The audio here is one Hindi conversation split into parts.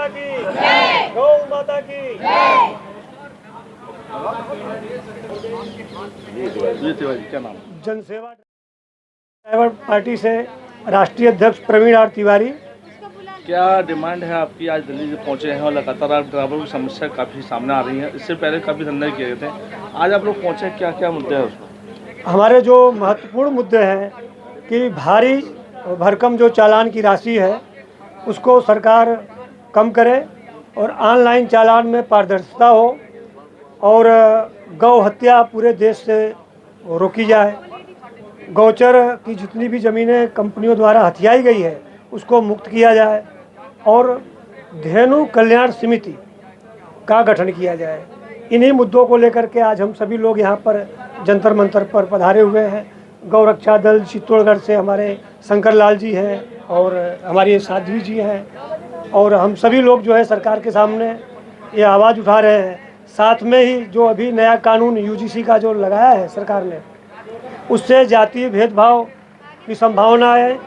की जय, गौ माता की क्या नाम? जनसेवा ड्राइवर पार्टी से राष्ट्रीय अध्यक्ष प्रवीण आर तिवारी। क्या डिमांड है आपकी? आज दिल्ली से पहुंचे हैं और लगातार आप ड्राइवरों की समस्या काफ़ी सामने आ रही है। इससे पहले काफ़ी धरने किए गए थे, आज आप लोग पहुंचे, क्या क्या मुद्दे हैं उसमें? हमारे जो महत्वपूर्ण मुद्दे हैं कि भारी भरकम जो चालान की राशि है उसको सरकार कम करे और ऑनलाइन चालान में पारदर्शिता हो और गौ हत्या पूरे देश से रोकी जाए। गौचर की जितनी भी ज़मीनें कंपनियों द्वारा हथियाई गई है उसको मुक्त किया जाए और धेनु कल्याण समिति का गठन किया जाए। इन्हीं मुद्दों को लेकर के आज हम सभी लोग यहाँ पर जंतर मंतर पर पधारे हुए हैं। गौ रक्षा दल चित्तौड़गढ़ से हमारे शंकर लाल जी हैं और हमारी साध्वी जी हैं और हम सभी लोग जो है सरकार के सामने ये आवाज़ उठा रहे हैं। साथ में ही जो अभी नया कानून यूजीसी का जो लगाया है सरकार ने, उससे जातीय भेदभाव की संभावनाएं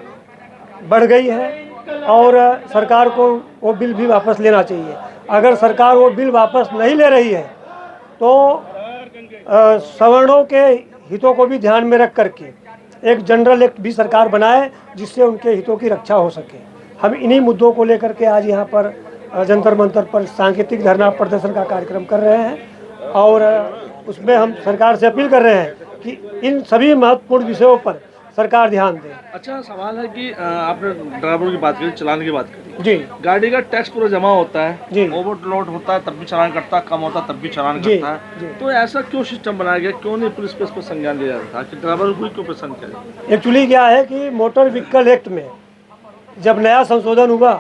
बढ़ गई है और सरकार को वो बिल भी वापस लेना चाहिए। अगर सरकार वो बिल वापस नहीं ले रही है तो सवर्णों के हितों को भी ध्यान में रख करके एक जनरल एक्ट भी सरकार बनाए जिससे उनके हितों की रक्षा हो सके। हम इन्हीं मुद्दों को लेकर के आज यहाँ पर जंतर मंतर पर सांकेतिक धरना प्रदर्शन का कार्यक्रम कर रहे हैं और उसमें हम सरकार से अपील कर रहे हैं कि इन सभी महत्वपूर्ण विषयों पर सरकार ध्यान दे। अच्छा, सवाल है कि आपने ड्राइवरों की बात करी, चालान की बात करी जी। गाड़ी का टैक्स पूरा जमा होता है जी। ओवरलोड होता है तब भी चालान कटता है, कम होता है तब भी चालान जी। कटता है। जी। तो ऐसा क्यों सिस्टम बनाया गया? क्यों नहीं पुलिस पे इस पर संज्ञान लिया जाता था कि ड्राइवर को क्यों पसंद करें? एक्चुअली क्या है कि मोटर व्हीकल एक्ट में जब नया संशोधन हुआ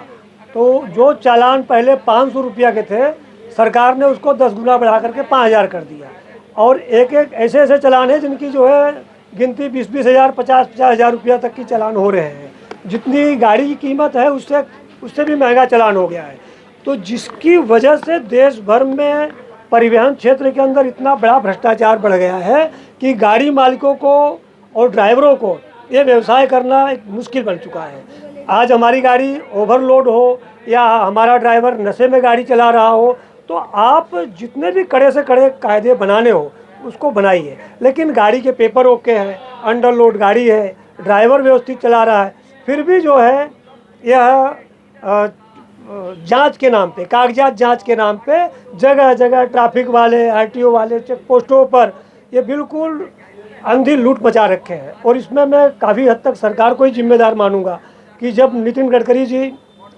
तो जो चालान पहले 500 रुपया के थे सरकार ने उसको 10 गुना बढ़ा करके 5000 कर दिया और एक एक ऐसे ऐसे चालान है जिनकी जो है गिनती 20-20 हज़ार 50-50 हज़ार रुपया तक की चालान हो रहे हैं। जितनी गाड़ी की कीमत है उससे भी महंगा चालान हो गया है। तो जिसकी वजह से देश भर में परिवहन क्षेत्र के अंदर इतना बड़ा भ्रष्टाचार बढ़ गया है कि गाड़ी मालिकों को और ड्राइवरों को ये व्यवसाय करना एक मुश्किल बन चुका है। आज हमारी गाड़ी ओवरलोड हो या हमारा ड्राइवर नशे में गाड़ी चला रहा हो तो आप जितने भी कड़े से कड़े कायदे बनाने हो उसको बनाइए, लेकिन गाड़ी के पेपर ओके हैं, अंडरलोड गाड़ी है, ड्राइवर व्यवस्थित चला रहा है, फिर भी जो है यह जांच के नाम पे, कागजात जांच के नाम पे जगह जगह ट्रैफिक वाले, आरटीओ वाले चेक पोस्टों पर ये बिल्कुल अंधी लूट मचा रखे हैं। और इसमें मैं काफ़ी हद तक सरकार को ही जिम्मेदार मानूंगा कि जब नितिन गडकरी जी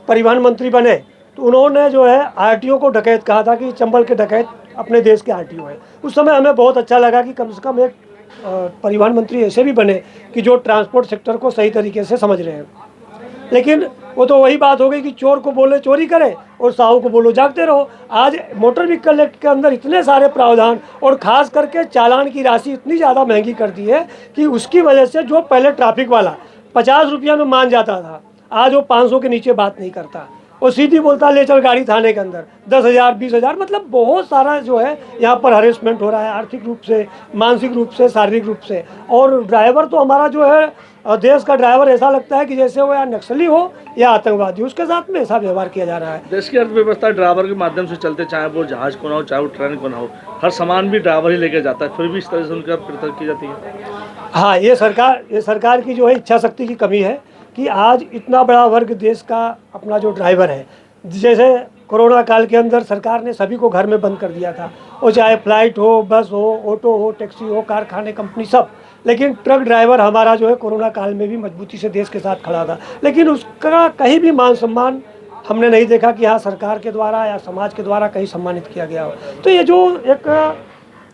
परिवहन मंत्री बने तो उन्होंने जो है आरटीओ को डकैत कहा था कि चंबल के डकैत अपने देश के आरटीओ है। उस समय हमें बहुत अच्छा लगा कि कम से कम एक परिवहन मंत्री ऐसे भी बने कि जो ट्रांसपोर्ट सेक्टर को सही तरीके से समझ रहे हैं। लेकिन वो तो वही बात हो गई कि चोर को बोले चोरी करे और साहू को बोलो जागते रहो। आज मोटर व्हीकल एक्ट के अंदर इतने सारे प्रावधान और ख़ास करके चालान की राशि इतनी ज़्यादा महंगी कर दी है कि उसकी वजह से जो पहले ट्रैफिक वाला 50 रुपया में मान जाता था आज वो 500 के नीचे बात नहीं करता। वो सीधी बोलता ले चल गाड़ी थाने के अंदर 10,000 20,000, मतलब बहुत सारा जो है यहाँ पर हरेसमेंट हो रहा है, आर्थिक रूप से, मानसिक रूप से, शारीरिक रूप से। और ड्राइवर तो हमारा जो है देश का ड्राइवर ऐसा लगता है कि जैसे वो या नक्सली हो या आतंकवादी, उसके साथ में ऐसा व्यवहार किया जा रहा है। देश की अर्थव्यवस्था ड्राइवर के माध्यम से चलते, चाहे वो जहाज को ना हो चाहे वो ट्रेन को ना हो, हर सामान भी ड्राइवर ही लेके जाता है, फिर भी इस तरह से उनका पृथक की जाती है। हाँ, ये सरकार की जो है इच्छा शक्ति की कमी है कि आज इतना बड़ा वर्ग देश का अपना जो ड्राइवर है, जैसे कोरोना काल के अंदर सरकार ने सभी को घर में बंद कर दिया था, वो चाहे फ्लाइट हो, बस हो, ऑटो हो, टैक्सी हो, कारखाने, कंपनी, सब। लेकिन ट्रक ड्राइवर हमारा जो है कोरोना काल में भी मजबूती से देश के साथ खड़ा था, लेकिन उसका कहीं भी मान सम्मान हमने नहीं देखा कि हाँ सरकार के द्वारा या समाज के द्वारा कहीं सम्मानित किया गया हो। तो ये जो एक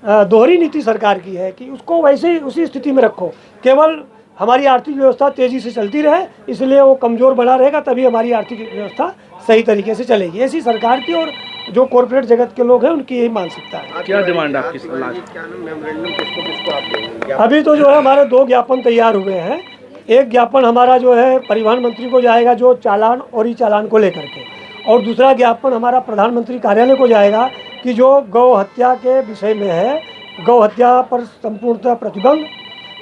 दोहरी नीति सरकार की है कि उसको वैसे ही उसी स्थिति में रखो, केवल हमारी आर्थिक व्यवस्था तेज़ी से चलती रहे, इसलिए वो कमज़ोर बना रहेगा, तभी हमारी आर्थिक व्यवस्था सही तरीके से चलेगी। ऐसी सरकार की और जो कॉर्पोरेट जगत के लोग हैं उनकी यही मानसिकता है। क्या डिमांड आपकी? अभी तो जो है हमारे 2 ज्ञापन तैयार हुए हैं। एक ज्ञापन हमारा जो है परिवहन मंत्री को जाएगा जो चालान और ई चालान को लेकर के, और दूसरा ज्ञापन हमारा प्रधानमंत्री कार्यालय को जाएगा कि जो गौ हत्या के विषय में है, गौ हत्या पर संपूर्णतः प्रतिबंध,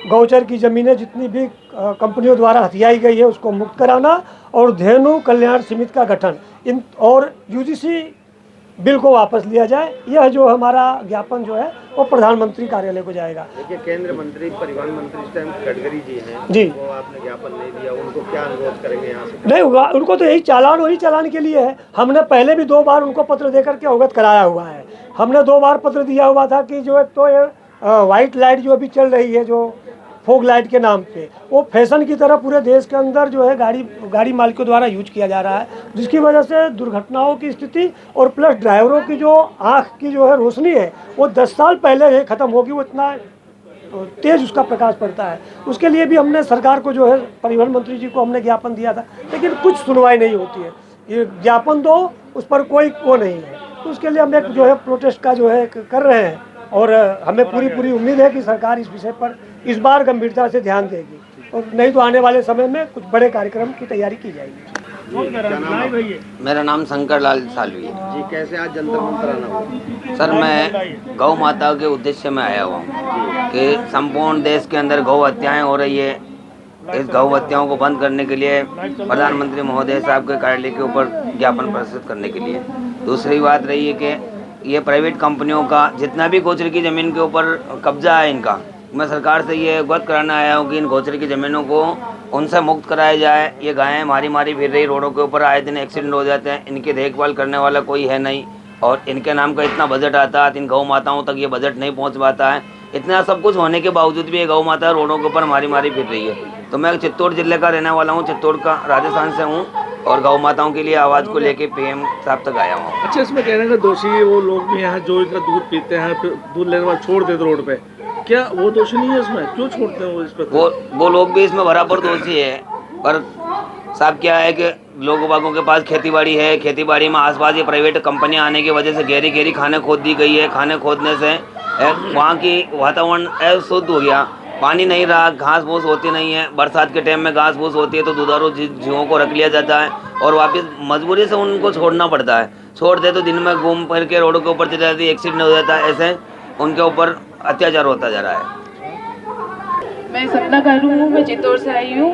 गौचर की ज़मीनें जितनी भी कंपनियों द्वारा हथियाई गई है उसको मुक्त कराना और धेनु कल्याण समिति का गठन, इन और यूजीसी बिल को वापस लिया जाए। यह जो हमारा ज्ञापन जो है वो प्रधानमंत्री कार्यालय को जाएगा। देखिए, केंद्र मंत्री परिवहन मंत्री इस टाइम गडकरी जी हैं जी, वो आपने ज्ञापन नहीं दिया, उनको क्या अनुरोध करेंगे यहाँ से? नहीं होगा, उनको तो यही चालान वही चालान के लिए है। हमने पहले भी 2 बार उनको पत्र देकर के अवगत कराया हुआ है। हमने 2 बार पत्र दिया हुआ था कि जो एक तो ये वाइट लाइट जो अभी चल रही है जो फोग लाइट के नाम पे, वो फैशन की तरह पूरे देश के अंदर जो है गाड़ी मालिकों द्वारा यूज किया जा रहा है, जिसकी वजह से दुर्घटनाओं की स्थिति और प्लस ड्राइवरों की जो आँख की जो है रोशनी है वो 10 साल पहले ही ख़त्म होगी, वो इतना तेज उसका प्रकाश पड़ता है। उसके लिए भी हमने सरकार को जो है परिवहन मंत्री जी को हमने ज्ञापन दिया था, लेकिन कुछ सुनवाई नहीं होती है। ये ज्ञापन दो, उस पर कोई वो नहीं है। तो उसके लिए हम एक जो है प्रोटेस्ट का जो है कर रहे हैं और हमें पूरी उम्मीद है कि सरकार इस विषय पर इस बार गंभीरता से ध्यान देगी, और नहीं तो आने वाले समय में कुछ बड़े कार्यक्रम की तैयारी की जाएगी। मेरा नाम शंकर लाल सालवी है जी, कैसे आज जंतर मंतर आना हुआ? सर। मैं गौ माता के उद्देश्य में आया हुआ हूँ कि संपूर्ण देश के अंदर गौ हत्याएँ हो रही है। इस गौ हत्याओं को बंद करने के लिए प्रधानमंत्री महोदय साहब के कार्यालय के ऊपर ज्ञापन प्रस्तुत करने के लिए। दूसरी बात रही है कि ये प्राइवेट कंपनियों का जितना भी गोचर की ज़मीन के ऊपर कब्जा है इनका, मैं सरकार से ये अवगत कराना आया हूँ कि इन गोचर की ज़मीनों को उनसे मुक्त कराया जाए। ये गायें मारी फिर रही रोडों के ऊपर, आए दिन एक्सीडेंट हो जाते हैं, इनकी देखभाल करने वाला कोई है नहीं, और इनके नाम का इतना बजट आता है, इन गौ माताओं तक ये बजट नहीं पहुँच पाता है। इतना सब कुछ होने के बावजूद भी ये गौ माता रोडों के ऊपर मारी फिर रही है। तो मैं चित्तौड़ जिले का रहने वाला हूँ, चित्तौड़ का राजस्थान से हूँ, और गौ माताओं के लिए आवाज़ को लेके पीएम साहब तक आया हूँ। अच्छा, इसमें कहने का दोषी वो लोग भी हैं जो इनका दूध पीते हैं, फिर दूध लेने के बाद छोड़ देते रोड पे, क्या वो दोषी नहीं है इसमें? क्यों छोड़ते हैं वो इस पे? वो लोग भी इसमें बराबर दोषी है। पर साहब क्या है कि लोगों बागों के पास खेती-बाड़ी है, खेती-बाड़ी में आसपास ये प्राइवेट कंपनियां आने की वजह से गहरी खाने खोद दी गई है। खाने खोदने से वहाँ की वातावरण अशुद्ध हो गया, पानी नहीं रहा, घास फूस होती नहीं है। बरसात के टाइम में घास फूस होती है तो दुधारू जीवों को रख लिया जाता है और वापस मजबूरी से उनको छोड़ना पड़ता है। छोड़ दे तो दिन में घूम फिर के रोडों के ऊपर चले जाती है, एक्सीडेंट हो जाता है। ऐसे उनके ऊपर अत्याचार होता जा रहा है। मैं सपना करूँ हूँ, मैं चित्तौड़ से आई हूँ।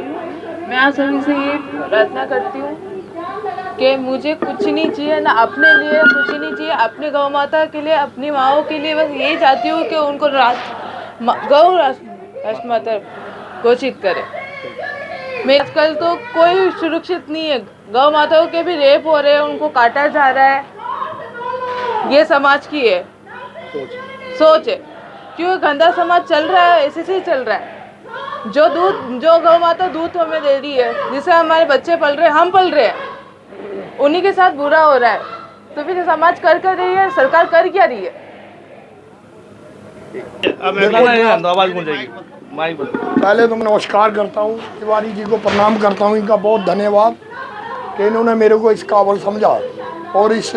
मैं आप सभी से ये प्रार्थना करती हूँ कि मुझे कुछ नहीं चाहिए, ना अपने लिए कुछ नहीं चाहिए, अपने गौ माता के लिए, अपनी माँओं के लिए बस यही चाहती हूँ कि उनको गौ राष्ट्र माता घोषित करे। मैं आजकल तो कोई सुरक्षित नहीं है, गौ माताओं के भी रेप हो रहे हैं, उनको काटा जा रहा है। ये समाज की है सोच है, क्यों गंदा समाज चल रहा है, ऐसे से ही चल रहा है। जो गौ माता दूध हमें दे रही है, जिससे हमारे बच्चे पल रहे हैं, हम पल रहे हैं, उन्हीं के साथ बुरा हो रहा है। तो फिर समाज कर रही है, सरकार कर क्या रही है? आवाज गूंजेगी। पहले तो मैं नमस्कार करता हूँ, तिवारी जी को प्रणाम करता हूँ, इनका बहुत धन्यवाद कि इन्होंने मेरे को इस काबिल समझा और इस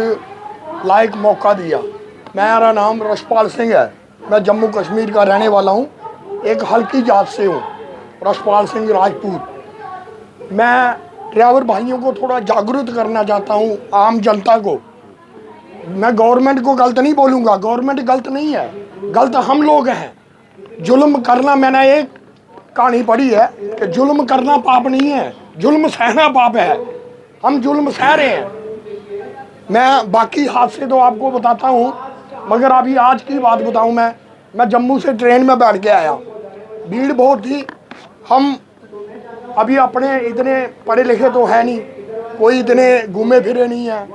लायक मौका दिया। मेरा नाम रशपाल सिंह है, मैं जम्मू कश्मीर का रहने वाला हूँ, एक हल्की जात से हूँ, रशपाल सिंह राजपूत। मैं ड्राइवर भाइयों को थोड़ा जागरूक करना चाहता हूँ, आम जनता को। मैं गवर्नमेंट को गलत नहीं बोलूँगा, गवर्नमेंट गलत नहीं है, गलत हम लोग हैं। जुल्म करना, मैंने एक कहानी पढ़ी है कि जुल्म करना पाप नहीं है, जुल्म सहना पाप है। हम जुल्म सह रहे हैं। मैं बाकी हादसे तो आपको बताता हूँ, मगर अभी आज की बात बताऊँ। मैं जम्मू से ट्रेन में बैठ के आया, भीड़ बहुत थी। हम अभी अपने इतने पढ़े लिखे तो है नहीं, कोई इतने घूमे फिरे नहीं है।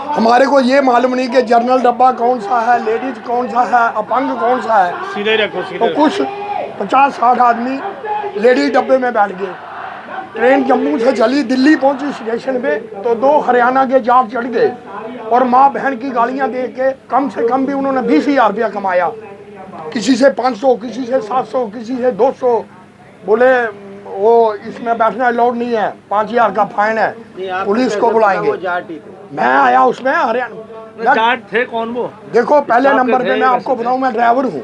हमारे को ये मालूम नहीं कि जनरल डब्बा कौन सा है, लेडीज कौन सा है, अपंग कौन सा है। सीधे रखो, सीधे। तो कुछ 50-60 आदमी लेडीज डब्बे में बैठ गए। ट्रेन जम्मू से चली, दिल्ली पहुंची स्टेशन पे तो 2 हरियाणा के जाट चढ़ गए और माँ बहन की गालियां दे के कम से कम भी उन्होंने 20,000 रुपया कमाया। किसी से 500, किसी से 700, किसी से 200। बोले वो इसमें बैठना अलाउड नहीं है, 5,000 का फाइन है, पुलिस को बुलाएंगे। मैं आया उसमें हरियाणा। जाट थे कौन वो? देखो, पहले नंबर पे मैं आपको बताऊं, मैं ड्राइवर हूँ,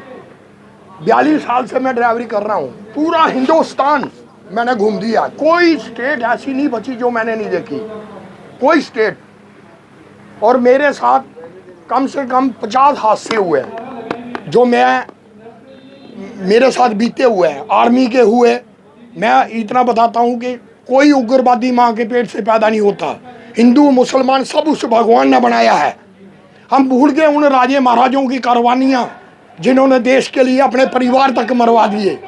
42 साल से मैं ड्राइवरी कर रहा हूँ। पूरा हिंदुस्तान मैंने घूम दिया, कोई स्टेट ऐसी नहीं बची जो मैंने नहीं देखी, कोई स्टेट। और मेरे साथ कम से कम 50 हादसे हुए जो मेरे साथ बीते हुए हैं, आर्मी के हुए। मैं इतना बताता हूँ कि कोई उग्रवादी माँ के पेट से पैदा नहीं होता। हिंदू मुसलमान सब उस भगवान ने बनाया है। हम भूल गए उन राजे महाराजों की कुर्बानियाँ जिन्होंने देश के लिए अपने परिवार तक मरवा दिए।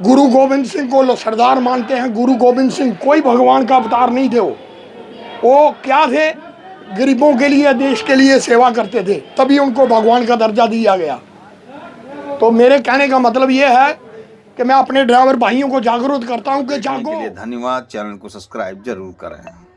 गुरु गोविंद सिंह को सरदार मानते हैं, गुरु गोविंद सिंह कोई भगवान का अवतार नहीं थे। वो क्या थे, गरीबों के लिए देश के लिए सेवा करते थे, तभी उनको भगवान का दर्जा दिया गया। तो मेरे कहने का मतलब ये है कि मैं अपने ड्राइवर भाइयों को जागरूक करता हूं कि जागो। धन्यवाद। चैनल को सब्सक्राइब जरूर करें।